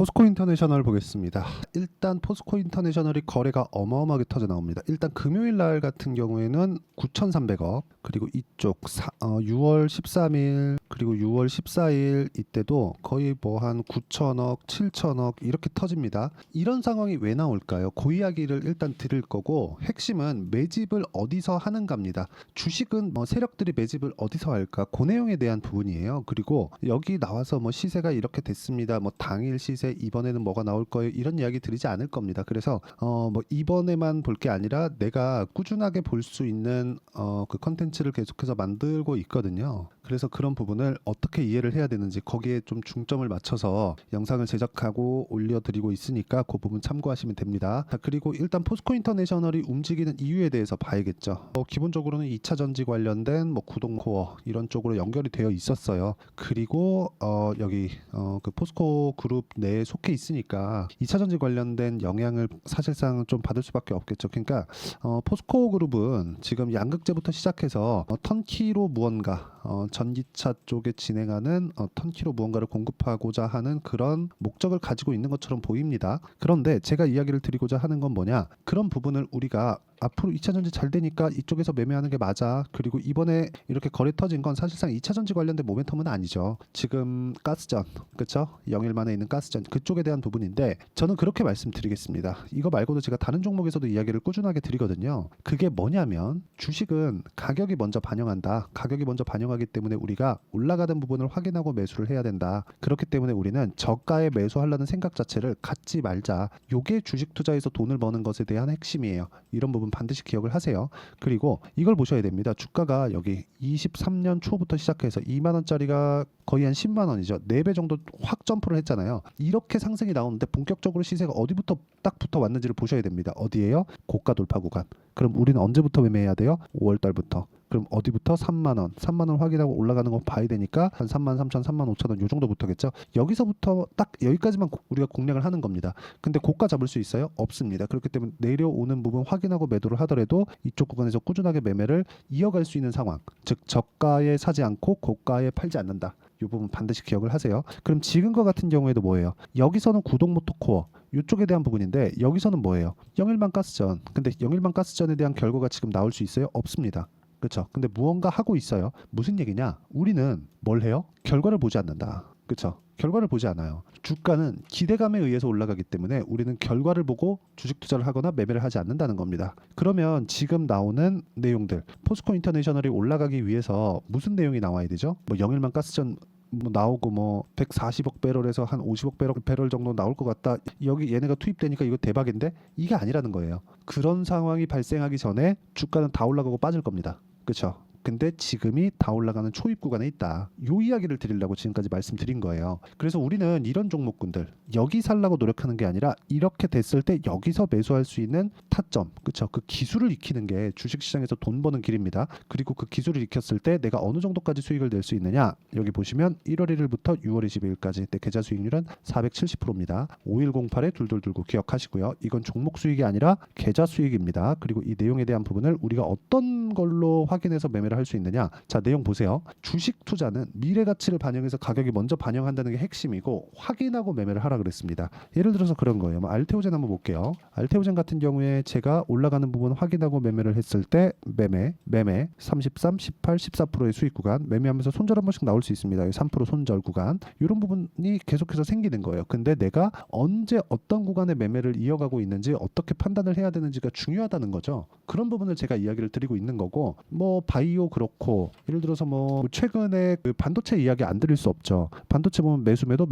포스코 인터내셔널 보겠습니다. 일단 포스코 인터내셔널이 거래가 어마어마하게 터져 나옵니다. 일단 금요일 날 같은 경우에는 9,300억, 그리고 이쪽 6월 13일 그리고 6월 14일 이때도 거의 뭐 한 9천억, 7천억 이렇게 터집니다. 이런 상황이 왜 나올까요? 그 이야기를 일단 드릴 거고, 핵심은 매집을 어디서 하는가입니다. 주식은 세력들이 매집을 어디서 할까? 그 내용에 대한 부분이에요. 그리고 여기 나와서 뭐 시세가 이렇게 됐습니다. 뭐 당일 시세 이번에는 뭐가 나올 거예요. 이런 이야기 드리지 않을 겁니다. 그래서 뭐 이번에만 볼 게 아니라 내가 꾸준하게 볼 수 있는 그 컨텐츠를 계속해서 만들고 있거든요. 그래서 그런 부분을 어떻게 이해를 해야 되는지 거기에 좀 중점을 맞춰서 영상을 제작하고 올려드리고 있으니까 그 부분 참고하시면 됩니다. 자, 그리고 일단 포스코 인터내셔널이 움직이는 이유에 대해서 봐야겠죠. 기본적으로는 2차 전지 관련된 뭐 구동코어 이런 쪽으로 연결이 되어 있었어요. 그리고 여기 그 포스코 그룹 내에 속해 있으니까 2차 전지 관련된 영향을 사실상 좀 받을 수밖에 없겠죠. 그러니까 포스코 그룹은 지금 양극재부터 시작해서 턴키로 무언가 전기차 쪽에 진행하는 턴키로 무언가를 공급하고자 하는 그런 목적을 가지고 있는 것처럼 보입니다. 그런데 제가 이야기를 드리고자 하는 건 뭐냐, 그런 부분을 우리가 앞으로 2차 전지 잘 되니까 이쪽에서 매매하는 게 맞아. 그리고 이번에 이렇게 거래 터진 건 사실상 2차 전지 관련된 모멘텀은 아니죠. 지금 가스전, 그렇죠? 영일만에 있는 가스전 그쪽에 대한 부분인데, 저는 그렇게 말씀드리겠습니다. 이거 말고도 제가 다른 종목에서도 이야기를 꾸준하게 드리거든요. 그게 뭐냐면, 주식은 가격이 먼저 반영한다. 가격이 먼저 반영하기 때문에 우리가 올라가는 부분을 확인하고 매수를 해야 된다. 그렇기 때문에 우리는 저가에 매수하려는 생각 자체를 갖지 말자. 요게 주식 투자에서 돈을 버는 것에 대한 핵심이에요. 이런 부분 반드시 기억을 하세요. 그리고 이걸 보셔야 됩니다. 주가가 여기 23년 초부터 시작해서 2만 원짜리가 거의 한 10만 원이죠. 4배 정도 확 점프를 했잖아요. 이렇게 상승이 나오는데 본격적으로 시세가 어디부터 딱 붙어 왔는지를 보셔야 됩니다. 어디예요? 고가 돌파 구간. 그럼 우리는 언제부터 매매해야 돼요? 5월 달부터. 그럼 어디부터? 3만 원. 3만 원 확인하고 올라가는 거 봐야 되니까 한 3만 3천, 3만 5천 원 요 정도부터겠죠. 여기서부터 딱 여기까지만 우리가 공략을 하는 겁니다. 근데 고가 잡을 수 있어요? 없습니다. 그렇기 때문에 내려오는 부분 확인하고 매도를 하더라도 이쪽 구간에서 꾸준하게 매매를 이어갈 수 있는 상황. 즉 저가에 사지 않고 고가에 팔지 않는다. 이 부분 반드시 기억을 하세요. 그럼 지금과 같은 경우에도 뭐예요? 여기서는 구동 모터 코어 이쪽에 대한 부분인데, 여기서는 뭐예요? 영일만 가스전. 근데 영일만 가스전에 대한 결과가 지금 나올 수 있어요? 없습니다. 그렇죠? 근데 무언가 하고 있어요. 무슨 얘기냐? 우리는 뭘 해요? 결과를 보지 않는다. 그렇죠? 결과를 보지 않아요. 주가는 기대감에 의해서 올라가기 때문에 우리는 결과를 보고 주식 투자를 하거나 매매를 하지 않는다는 겁니다. 그러면 지금 나오는 내용들, 포스코 인터내셔널이 올라가기 위해서 무슨 내용이 나와야 되죠? 뭐 영일만 가스전 뭐 나오고 뭐 140억 배럴에서 한 50억 배럴 정도 나올 것 같다. 여기 얘네가 투입되니까 이거 대박인데? 이게 아니라는 거예요. 그런 상황이 발생하기 전에 주가는 다 올라가고 빠질 겁니다. 그렇죠? 근데 지금이 다 올라가는 초입 구간에 있다. 요 이야기를 드리려고 지금까지 말씀드린 거예요. 그래서 우리는 이런 종목군들 여기 살라고 노력하는 게 아니라 이렇게 됐을 때 여기서 매수할 수 있는 타점, 그렇죠? 그 기술을 익히는 게 주식시장에서 돈 버는 길입니다. 그리고 그 기술을 익혔을 때 내가 어느 정도까지 수익을 낼 수 있느냐, 여기 보시면 1월 1일부터 6월 22일까지 내 계좌 수익률은 470%입니다. 5108에 둘둘둘구 기억하시고요. 이건 종목 수익이 아니라 계좌 수익입니다. 그리고 이 내용에 대한 부분을 우리가 어떤 걸로 확인해서 매매를 할 수 있느냐. 자, 내용 보세요. 주식 투자는 미래 가치를 반영해서 가격이 먼저 반영한다는 게 핵심이고, 확인하고 매매를 하라 그랬습니다. 예를 들어서 그런 거예요. 뭐 알테오젠 한번 볼게요. 알테오젠 같은 경우에 제가 올라가는 부분 확인하고 매매를 했을 때 매매 33, 18, 14%의 수익 구간, 매매하면서 손절 한 번씩 나올 수 있습니다. 3% 손절 구간, 이런 부분이 계속해서 생기는 거예요. 근데 내가 언제 어떤 구간에 매매를 이어가고 있는지 어떻게 판단을 해야 되는지가 중요하다는 거죠. 그런 부분을 제가 이야기를 드리고 있는 거고, 뭐 바이오 그렇고, 예를 들어서 뭐 최근에 그 반도체 이야기 안 드릴 수 없죠. 반도체 보면 매수매도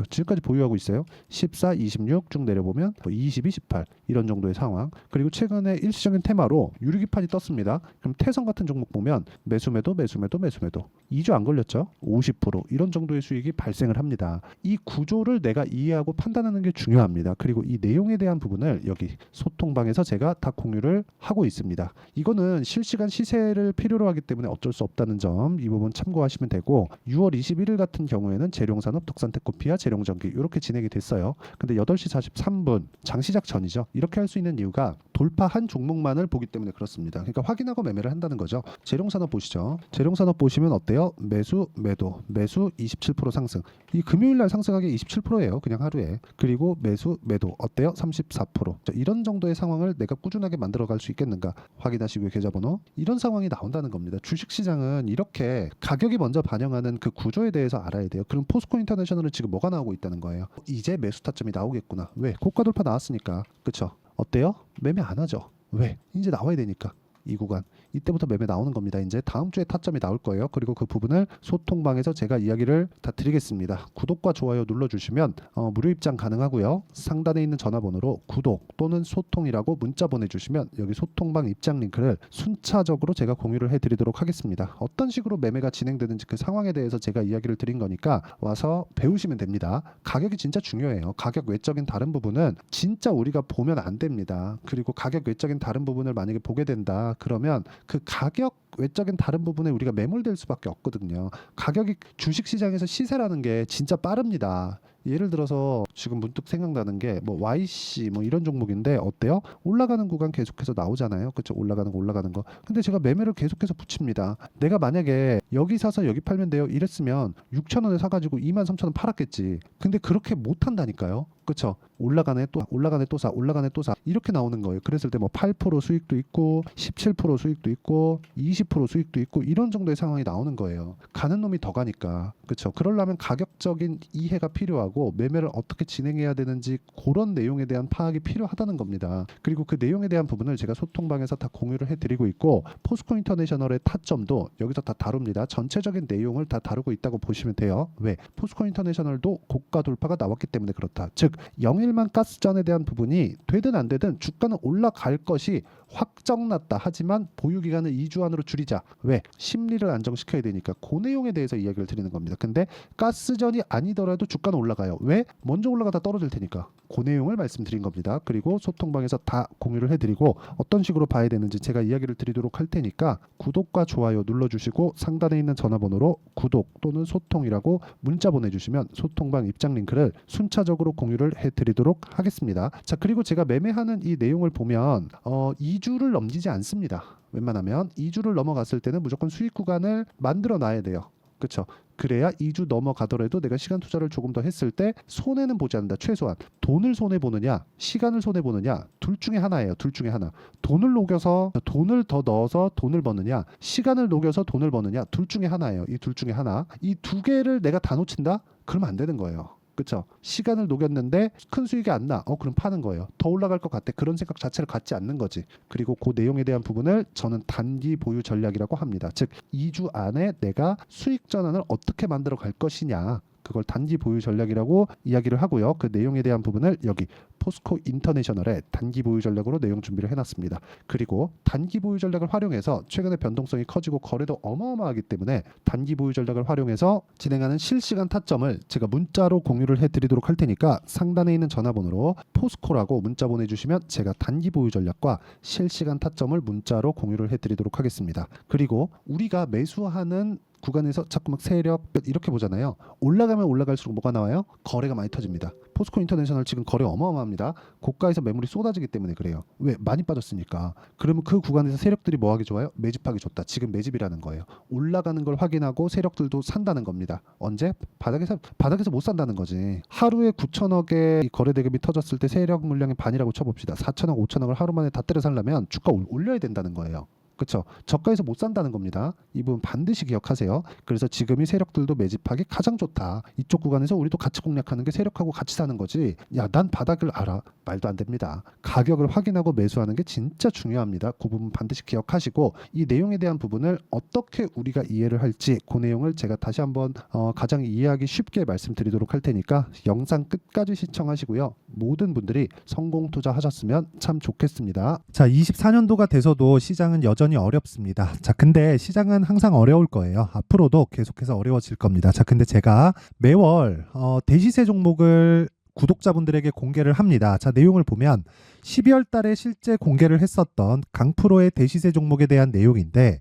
지금까지 보유하고 있어요. 14, 26 쭉 내려보면 22, 18 이런 정도의 상황. 그리고 최근에 일시적인 테마로 유리기판이 떴습니다. 그럼 태성 같은 종목 보면 매수매도 2주 안 걸렸죠. 50% 이런 정도의 수익이 발생을 합니다. 이 구조를 내가 이해하고 판단하는 게 중요합니다. 그리고 이 내용에 대한 부분을 여기 소통방에서 제가 다 공유를 하고 있습니다. 이거는 실시간 시세를 필요로 하기 때문에 어쩔 수 없다는 점, 이 부분 참고하시면 되고, 6월 21일 같은 경우에는 재룡산업, 덕산테코피아, 재룡전기 이렇게 진행이 됐어요. 근데 8시 43분 장시작 전이죠. 이렇게 할 수 있는 이유가 돌파한 종목만을 보기 때문에 그렇습니다. 그러니까 확인하고 매매를 한다는 거죠. 재룡산업 보시죠. 재룡산업 보시면 어때요? 매수, 매도, 매수 27% 상승. 이 금요일날 상승한 게 27%예요. 그냥 하루에. 그리고 매수, 매도 어때요? 34%. 이런 정도의 상황을 내가 꾸준하게 만들어갈 수 있겠는가? 확인하시고요. 계좌번호. 이런 상황이 나온다는 겁니다. 주식시장은 이렇게 가격이 먼저 반영하는 그 구조에 대해서 알아야 돼요. 그럼 포스코 인터내셔널은 지금 뭐가 나오고 있다는 거예요? 이제 매수 타점이 나오겠구나. 왜? 고가 돌파 나왔으니까. 그쵸? 어때요? 매매 안 하죠. 왜? 이제 나와야 되니까. 이 구간 이때부터 매매 나오는 겁니다. 이제 다음 주에 타점이 나올 거예요. 그리고 그 부분을 소통방에서 제가 이야기를 다 드리겠습니다. 구독과 좋아요 눌러주시면 무료 입장 가능하고요. 상단에 있는 전화번호로 구독 또는 소통이라고 문자 보내주시면 여기 소통방 입장 링크를 순차적으로 제가 공유를 해드리도록 하겠습니다. 어떤 식으로 매매가 진행되는지 그 상황에 대해서 제가 이야기를 드린 거니까 와서 배우시면 됩니다. 가격이 진짜 중요해요. 가격 외적인 다른 부분은 진짜 우리가 보면 안 됩니다. 그리고 가격 외적인 다른 부분을 만약에 보게 된다 그러면 그 가격 외적인 다른 부분에 우리가 매몰될 수밖에 없거든요. 가격이 주식시장에서 시세라는 게 진짜 빠릅니다. 예를 들어서 지금 문득 생각나는 게 뭐 YC 뭐 이런 종목인데 어때요? 올라가는 구간 계속해서 나오잖아요. 그렇죠? 올라가는 거. 근데 제가 매매를 계속해서 붙입니다. 내가 만약에 여기 사서 여기 팔면 돼요. 이랬으면 6,000원에 사가지고 23,000원 팔았겠지. 근데 그렇게 못 한다니까요. 그렇죠? 올라가네 또 사 이렇게 나오는 거예요. 그랬을 때 뭐 8% 수익도 있고 17% 수익도 있고 20% 수익도 있고 이런 정도의 상황이 나오는 거예요. 가는 놈이 더 가니까. 그렇죠? 그러려면 가격적인 이해가 필요하고 매매를 어떻게 진행해야 되는지 그런 내용에 대한 파악이 필요하다는 겁니다. 그리고 그 내용에 대한 부분을 제가 소통방에서 다 공유를 해드리고 있고 포스코 인터내셔널의 타점도 여기서 다 다룹니다. 전체적인 내용을 다 다루고 있다고 보시면 돼요. 왜? 포스코 인터내셔널도 고가 돌파가 나왔기 때문에 그렇다. 즉 영일만 가스전에 대한 부분이 되든 안 되든 주가는 올라갈 것이 확정났다. 하지만 보유기간을 2주 안으로 줄이자. 왜? 심리를 안정시켜야 되니까 그 내용에 대해서 이야기를 드리는 겁니다. 근데 가스전이 아니더라도 주가는 올라가요. 왜? 먼저 올라가다 떨어질 테니까. 그 내용을 말씀드린 겁니다. 그리고 소통방에서 다 공유를 해드리고 어떤 식으로 봐야 되는지 제가 이야기를 드리도록 할 테니까 구독과 좋아요 눌러주시고 상단에 있는 전화번호로 구독 또는 소통이라고 문자 보내주시면 소통방 입장 링크를 순차적으로 공유를 해드리도록 하겠습니다. 자, 그리고 제가 매매하는 이 내용을 보면 2주를 넘기지 않습니다. 웬만하면 2주를 넘어갔을 때는 무조건 수익 구간을 만들어 놔야 돼요. 그렇죠? 그래야 2주 넘어가더라도 내가 시간 투자를 조금 더 했을 때 손해는 보지 않는다. 최소한 돈을 손해 보느냐, 시간을 손해 보느냐, 둘 중에 하나예요. 둘 중에 하나. 돈을 녹여서 돈을 더 넣어서 돈을 버느냐, 시간을 녹여서 돈을 버느냐, 둘 중에 하나예요. 이 둘 중에 하나. 이 두 개를 내가 다 놓친다? 그러면 안 되는 거예요. 그렇죠? 시간을 녹였는데 큰 수익이 안 나. 그럼 파는 거예요. 더 올라갈 것 같아. 그런 생각 자체를 갖지 않는 거지. 그리고 그 내용에 대한 부분을 저는 단기 보유 전략이라고 합니다. 즉 2주 안에 내가 수익 전환을 어떻게 만들어 갈 것이냐. 그걸 단기 보유 전략이라고 이야기를 하고요. 그 내용에 대한 부분을 여기 포스코 인터내셔널의 단기 보유 전략으로 내용 준비를 해놨습니다. 그리고 단기 보유 전략을 활용해서 최근에 변동성이 커지고 거래도 어마어마하기 때문에 단기 보유 전략을 활용해서 진행하는 실시간 타점을 제가 문자로 공유를 해드리도록 할 테니까 상단에 있는 전화번호로 포스코라고 문자 보내주시면 제가 단기 보유 전략과 실시간 타점을 문자로 공유를 해드리도록 하겠습니다. 그리고 우리가 매수하는 구간에서 자꾸 막 세력 이렇게 보잖아요. 올라가면 올라갈수록 뭐가 나와요? 거래가 많이 터집니다. 포스코 인터내셔널 지금 거래 어마어마합니다. 고가에서 매물이 쏟아지기 때문에 그래요. 왜? 많이 빠졌으니까. 그러면 그 구간에서 세력들이 뭐 하기 좋아요? 매집하기 좋다. 지금 매집이라는 거예요. 올라가는 걸 확인하고 세력들도 산다는 겁니다. 언제? 바닥에서 못 산다는 거지. 하루에 9천억의 거래 대금이 터졌을 때 세력 물량의 반이라고 쳐봅시다. 4천억, 5천억을 하루 만에 다 때려 살려면 주가 올려야 된다는 거예요. 그렇죠? 저가에서 못 산다는 겁니다. 이 부분 반드시 기억하세요. 그래서 지금이 세력들도 매집하기 가장 좋다. 이쪽 구간에서 우리도 같이 공략하는 게 세력하고 같이 사는 거지. 야, 난 바닥을 알아. 말도 안 됩니다. 가격을 확인하고 매수하는 게 진짜 중요합니다. 그 부분 반드시 기억하시고 이 내용에 대한 부분을 어떻게 우리가 이해를 할지 그 내용을 제가 다시 한번 가장 이해하기 쉽게 말씀드리도록 할 테니까 영상 끝까지 시청하시고요. 모든 분들이 성공 투자하셨으면 참 좋겠습니다. 자, 24년도가 돼서도 시장은 여전히 어렵습니다. 자, 근데 시장은 항상 어려울 거예요. 앞으로도 계속해서 어려워질 겁니다. 자, 근데 제가 매월 대시세 종목을 구독자분들에게 공개를 합니다. 자, 내용을 보면 12월 달에 실제 공개를 했었던 강프로의 대시세 종목에 대한 내용인데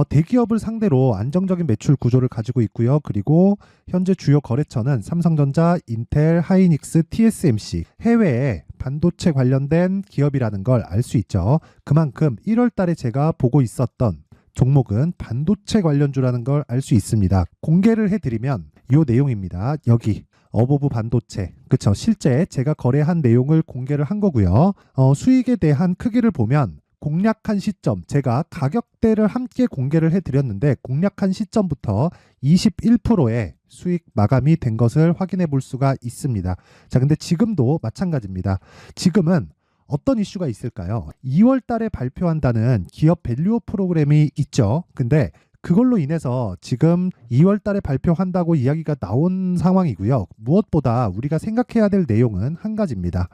대기업을 상대로 안정적인 매출 구조를 가지고 있고요. 그리고 현재 주요 거래처는 삼성전자, 인텔, 하이닉스, TSMC, 해외에 반도체 관련된 기업이라는 걸 알 수 있죠. 그만큼 1월 달에 제가 보고 있었던 종목은 반도체 관련주라는 걸 알 수 있습니다. 공개를 해드리면 이 내용입니다. 여기 어보브 반도체, 그쵸? 실제 제가 거래한 내용을 공개를 한 거고요. 수익에 대한 크기를 보면 공략한 시점, 제가 가격대를 함께 공개를 해드렸는데 공략한 시점부터 21%의 수익 마감이 된 것을 확인해 볼 수가 있습니다. 자, 근데 지금도 마찬가지입니다. 지금은 어떤 이슈가 있을까요? 2월 달에 발표한다는 기업 밸류업 프로그램이 있죠. 근데 그걸로 인해서 지금 2월 달에 발표한다고 이야기가 나온 상황이고요. 무엇보다 우리가 생각해야 될 내용은 한 가지입니다.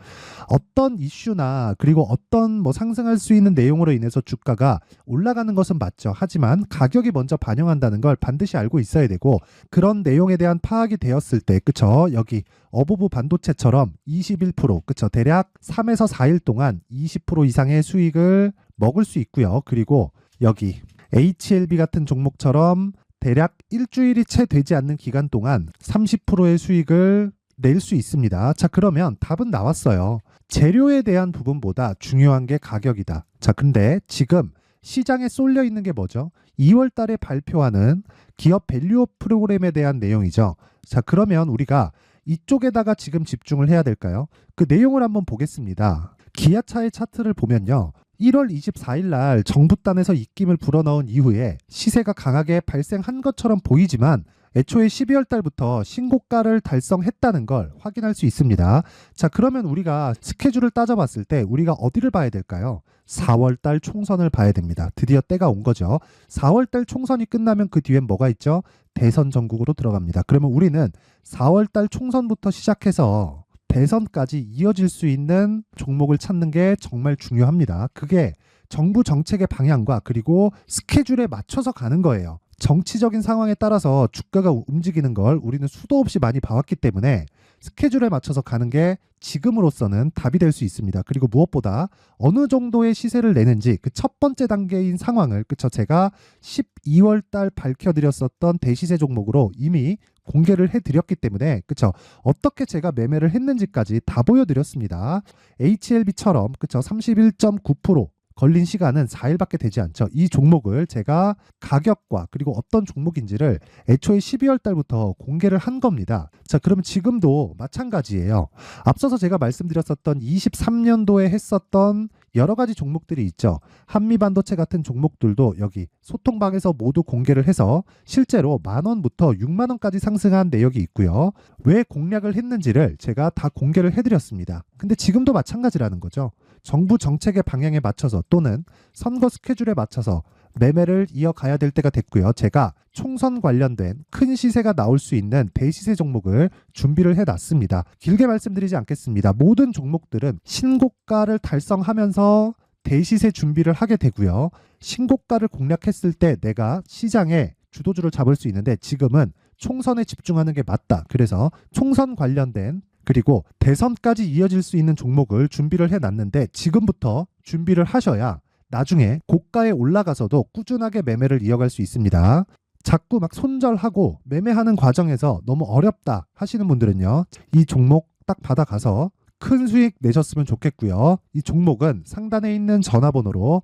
어떤 이슈나 그리고 어떤 상승할 수 있는 내용으로 인해서 주가가 올라가는 것은 맞죠. 하지만 가격이 먼저 반영한다는 걸 반드시 알고 있어야 되고, 그런 내용에 대한 파악이 되었을 때, 그쵸? 여기 어보브 반도체처럼 21%, 그쵸? 대략 3에서 4일 동안 20% 이상의 수익을 먹을 수 있고요. 그리고 여기 HLB 같은 종목처럼 대략 일주일이 채 되지 않는 기간 동안 30%의 수익을 낼 수 있습니다. 자, 그러면 답은 나왔어요. 재료에 대한 부분보다 중요한 게 가격이다. 자, 근데 지금 시장에 쏠려 있는 게 뭐죠? 2월 달에 발표하는 기업 밸류업 프로그램에 대한 내용이죠. 자, 그러면 우리가 이쪽에다가 지금 집중을 해야 될까요? 그 내용을 한번 보겠습니다. 기아차의 차트를 보면요. 1월 24일 날 정부단에서 입김을 불어넣은 이후에 시세가 강하게 발생한 것처럼 보이지만 애초에 12월 달부터 신고가를 달성했다는 걸 확인할 수 있습니다. 자, 그러면 우리가 스케줄을 따져봤을 때 우리가 어디를 봐야 될까요? 4월 달 총선을 봐야 됩니다. 드디어 때가 온 거죠. 4월 달 총선이 끝나면 그 뒤엔 뭐가 있죠? 대선 전국으로 들어갑니다. 그러면 우리는 4월 달 총선부터 시작해서 대선까지 이어질 수 있는 종목을 찾는 게 정말 중요합니다. 그게 정부 정책의 방향과 그리고 스케줄에 맞춰서 가는 거예요. 정치적인 상황에 따라서 주가가 움직이는 걸 우리는 수도 없이 많이 봐왔기 때문에 스케줄에 맞춰서 가는 게 지금으로서는 답이 될 수 있습니다. 그리고 무엇보다 어느 정도의 시세를 내는지 그 첫 번째 단계인 상황을, 그쵸? 제가 12월 달 밝혀드렸었던 대시세 종목으로 이미 공개를 해드렸기 때문에, 그쵸? 어떻게 제가 매매를 했는지까지 다 보여드렸습니다. HLB처럼, 그쵸? 31.9% 걸린 시간은 4일밖에 되지 않죠. 이 종목을 제가 가격과 그리고 어떤 종목인지를 애초에 12월 달부터 공개를 한 겁니다. 자, 그럼 지금도 마찬가지예요. 앞서서 제가 말씀드렸었던 23년도에 했었던 여러 가지 종목들이 있죠. 한미반도체 같은 종목들도 여기 소통방에서 모두 공개를 해서 실제로 10,000원부터 60,000원까지 상승한 내역이 있고요. 왜 공략을 했는지를 제가 다 공개를 해드렸습니다. 근데 지금도 마찬가지라는 거죠. 정부 정책의 방향에 맞춰서 또는 선거 스케줄에 맞춰서 매매를 이어가야 될 때가 됐고요. 제가 총선 관련된 큰 시세가 나올 수 있는 대시세 종목을 준비를 해놨습니다. 길게 말씀드리지 않겠습니다. 모든 종목들은 신고가를 달성하면서 대시세 준비를 하게 되고요. 신고가를 공략했을 때 내가 시장에 주도주를 잡을 수 있는데 지금은 총선에 집중하는 게 맞다. 그래서 총선 관련된 그리고 대선까지 이어질 수 있는 종목을 준비를 해놨는데 지금부터 준비를 하셔야 나중에 고가에 올라가서도 꾸준하게 매매를 이어갈 수 있습니다. 자꾸 막 손절하고 매매하는 과정에서 너무 어렵다 하시는 분들은요. 이 종목 딱 받아가서 큰 수익 내셨으면 좋겠고요. 이 종목은 상단에 있는 전화번호로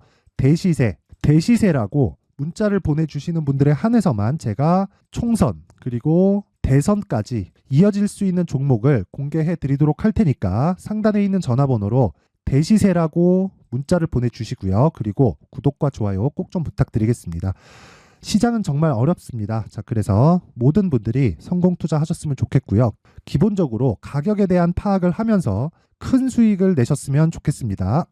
대시세라고 문자를 보내주시는 분들에 한해서만 제가 총선 그리고 대선까지 이어질 수 있는 종목을 공개해 드리도록 할 테니까 상단에 있는 전화번호로 대시세라고 문자를 보내주시고요. 그리고 구독과 좋아요 꼭 좀 부탁드리겠습니다. 시장은 정말 어렵습니다. 자, 그래서 모든 분들이 성공 투자하셨으면 좋겠고요. 기본적으로 가격에 대한 파악을 하면서 큰 수익을 내셨으면 좋겠습니다.